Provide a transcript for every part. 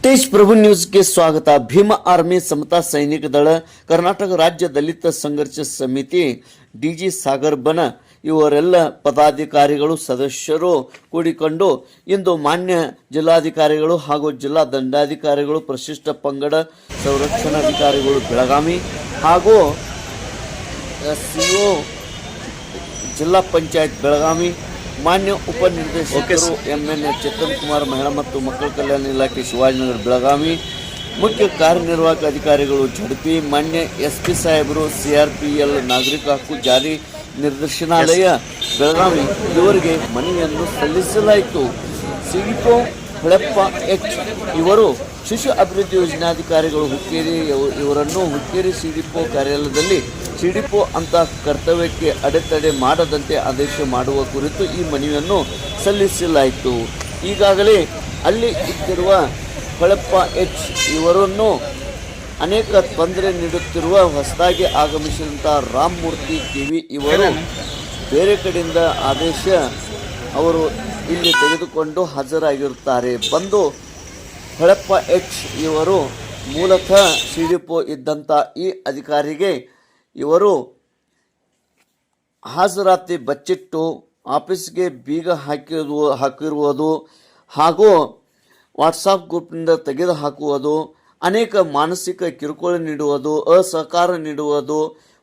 तेज प्रभु news के स्वागत। Bhim army समता सैनिक दल कर्नाटक राज्य दलित संघर्ष समिति ಡಿಜಿ ಸಾಗರ್ ಬನ ಇವರೆಲ್ಲ ಪದಾಧಿಕಾರಿಗಳು ಸದಸ್ಯರು ಕೂಡಿಕೊಂಡು ಇಂದು ಮಾನ್ಯ ಜಿಲ್ಲಾಧಿಕಾರಿಗಳು ಹಾಗೂ ಜಿಲ್ಲಾ ದಂಡಾಧಿಕಾರಿಗಳು ಪರಿಶಿಷ್ಟ ಪಂಗಡ ಸಂರಕ್ಷಣಾಧಿಕಾರಿಗಳು ಬೆಳಗಾವಿ ಹಾಗೂ ಸಿಒ ಜಿಲ್ಲಾ ಪಂಚಾಯತ್ ಬೆಳಗಾವಿ ಮಾನ್ಯ ಉಪನಿರ್ದೇಶಕರು ಎಂಎನ್ ಚೇತನ್ ಕುಮಾರ್ ಮಹಿಳಾ ಮತ್ತು ಮಕ್ಕಳ ಕಲ್ಯಾಣ ಇಲಾಖೆ ಶಿವಾಜಿನಗರ ಬೆಳಗಾವಿ ಮುಖ್ಯ ಕಾರ್ಯನಿರ್ವಾಹಕ ಅಧಿಕಾರಿಗಳು ಝಡ್ಪಿ ಮಾನ್ಯ ಎಸ್ಪಿ ಸಾಹೇಬರು ಸಿಆರ್ಪಿಎಲ್ ನಾಗರಿಕ ಹಕ್ಕು ಜಾರಿ ನಿರ್ದೇಶನಾಲಯ ಬೆಳಗಾವಿ ಇವರಿಗೆ ಮನವಿಯನ್ನು ಸಲ್ಲಿಸಲಾಯಿತು. ಸಿಡಿಪೋ ಹೊಳೆಪ್ಪ ಎಚ್ ಇವರು ಶಿಶು ಅಭಿವೃದ್ಧಿ ಯೋಜನಾಧಿಕಾರಿಗಳು ಹುಕ್ಕೇರಿ ಇವರನ್ನು ಹುಕ್ಕೇರಿ ಸಿಡಿಪೋ ಕಾರ್ಯಾಲಯದಲ್ಲಿ ಸಿಡಿಪೋ ಅಂತ ಕರ್ತವ್ಯಕ್ಕೆ ಅಡೆತಡೆ ಮಾಡದಂತೆ ಆದೇಶ ಮಾಡುವ ಕುರಿತು ಈ ಮನವಿಯನ್ನು ಸಲ್ಲಿಸಲಾಯಿತು. ಈಗಾಗಲೇ ಅಲ್ಲಿ ಇದ್ದಿರುವ ಹೊಳೆಪ್ಪ ಎಚ್ ಇವರನ್ನು ಅನೇಕ ತೊಂದರೆ ನೀಡುತ್ತಿರುವ ಹೊಸದಾಗಿ ಆಗಮಿಸಿದಂಥ ರಾಮಮೂರ್ತಿ ಕಿವಿ ಇವರು ಬೇರೆ ಕಡೆಯಿಂದ ಆದೇಶ ಅವರು ಇಲ್ಲಿ ತೆಗೆದುಕೊಂಡು ಹಾಜರಾಗಿರುತ್ತಾರೆ. ಬಂದು ಹೊಳೆಪ್ಪ ಎಚ್ ಇವರು ಮೂಲತಃ ಸಿಡಿಪೋ ಇದ್ದಂಥ ಈ ಅಧಿಕಾರಿಗೆ ಇವರು ಹಾಜರಾತಿ ಬಚ್ಚಿಟ್ಟು ಆಫೀಸ್ಗೆ ಬೀಗ ಹಾಕಿರುವುದು ಹಾಗೂ ವಾಟ್ಸಾಪ್ ಗ್ರೂಪ್ನಿಂದ ತೆಗೆದು ಹಾಕುವುದು, ಅನೇಕ ಮಾನಸಿಕ ಕಿರುಕುಳ ನೀಡುವುದು, ಅಸಹಕಾರ ನೀಡುವುದು,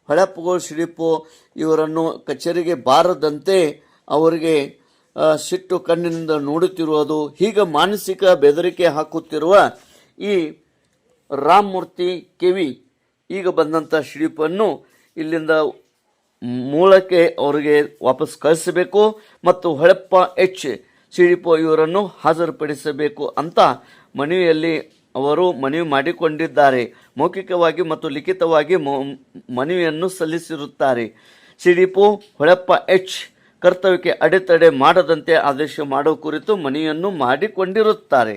ಹೊಳೆಪ್ಪಗಳು ಸಿಡಿಪೋ ಇವರನ್ನು ಕಚೇರಿಗೆ ಬಾರದಂತೆ ಅವರಿಗೆ ಸಿಟ್ಟು ಕಣ್ಣಿನಿಂದ ನೋಡುತ್ತಿರುವುದು, ಹೀಗೆ ಮಾನಸಿಕ ಬೆದರಿಕೆ ಹಾಕುತ್ತಿರುವ ಈ ರಾಮಮೂರ್ತಿ ಕೆವಿ ಈಗ ಬಂದಂಥ ಸಿಡಿಪನ್ನು ಇಲ್ಲಿಂದ ಮೂಲಕ್ಕೆ ಅವರಿಗೆ ವಾಪಸ್ ಕಳಿಸಬೇಕು ಮತ್ತು ಹೊಳೆಪ್ಪ ಎಚ್ ಸಿಡಿಪೋ ಇವರನ್ನು ಹಾಜರುಪಡಿಸಬೇಕು ಅಂತ ಮನವಿಯಲ್ಲಿ ಅವರು ಮನವಿ ಮಾಡಿಕೊಂಡಿದ್ದಾರೆ. ಮೌಖಿಕವಾಗಿ ಮತ್ತು ಲಿಖಿತವಾಗಿ ಮನವಿಯನ್ನು ಸಲ್ಲಿಸಿರುತ್ತಾರೆ. ಸಿಡಿಪೋ ಹೊಳೆಪ್ಪ ಎಚ್ ಕರ್ತವ್ಯಕ್ಕೆ ಅಡೆತಡೆ ಮಾಡದಂತೆ ಆದೇಶ ಮಾಡುವ ಕುರಿತು ಮನವಿಯನ್ನು ಮಾಡಿಕೊಂಡಿರುತ್ತಾರೆ.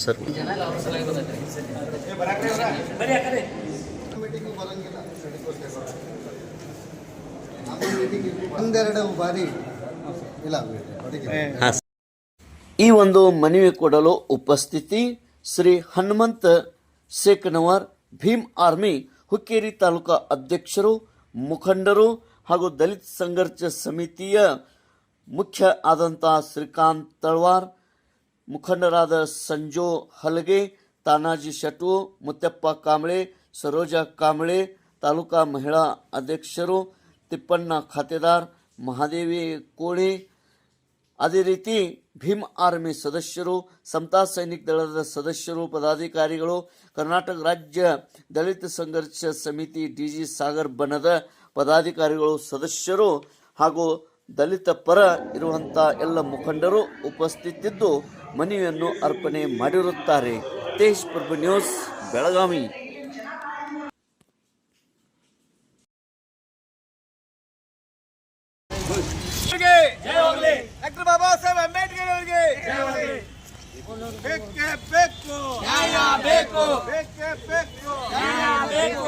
ಸರ್ ಈ ಒಂದು ಮನವಿ ಕೊಡಲು ಉಪಸ್ಥಿತಿ ಶ್ರೀ ಹನುಮಂತ ಸೇಕನವರ್ ಭೀಮ್ ಆರ್ಮಿ ಹುಕ್ಕೇರಿ ತಾಲೂಕಾ ಅಧ್ಯಕ್ಷರು, ಮುಖಂಡರು ಹಾಗೂ ದಲಿತ ಸಂಘರ್ಷ ಸಮಿತಿಯ ಮುಖ್ಯ ಆದಂಥ ಶ್ರೀಕಾಂತ್ ತಳವಾರ್, ಮುಖಂಡರಾದ ಸಂಜೋ ಹಲಗೆ, ತಾನಾಜಿ ಶೆಟ್ಟು, ಮುತ್ತಪ್ಪ ಕಾಂಬಳೆ, ಸರೋಜಾ ಕಾಂಬಳೆ, ತಾಲೂಕಾ ಮಹಿಳಾ ಅಧ್ಯಕ್ಷರು ತಿಪ್ಪಣ್ಣ ಖಾತೆದಾರ್, ಮಹಾದೇವಿ ಕೋಳಿ, ಅದೇ ರೀತಿ ಭೀಮ್ ಆರ್ಮಿ ಸದಸ್ಯರು, ಸಮತಾ ಸೈನಿಕ ದಳದ ಸದಸ್ಯರು, ಪದಾಧಿಕಾರಿಗಳು, ಕರ್ನಾಟಕ ರಾಜ್ಯ ದಲಿತ ಸಂಘರ್ಷ ಸಮಿತಿ ಡಿಜಿ ಸಾಗರ್ ಬನದ ಪದಾಧಿಕಾರಿಗಳು, ಸದಸ್ಯರು ಹಾಗೂ ದಲಿತ ಪರ ಇರುವಂಥ ಎಲ್ಲ ಮುಖಂಡರು ಉಪಸ್ಥಿತಿದ್ದು ಮನವಿಯನ್ನು ಅರ್ಪಣೆ ಮಾಡಿರುತ್ತಾರೆ. ತೇಜ್ ಪ್ರಭು ನ್ಯೂಸ್ ಬೆಳಗಾವಿ. ಡಾಕ್ಟರ್ ಬಾಬಾ ಸಾಹೇಬ್ ಅಂಬೇಡ್ಕರ್ ಅವರಿಗೆ ಬೇಕು ನ್ಯಾಯ ಬೇಕು ಬೇಕು ನ್ಯಾಯ ಬೇಕು.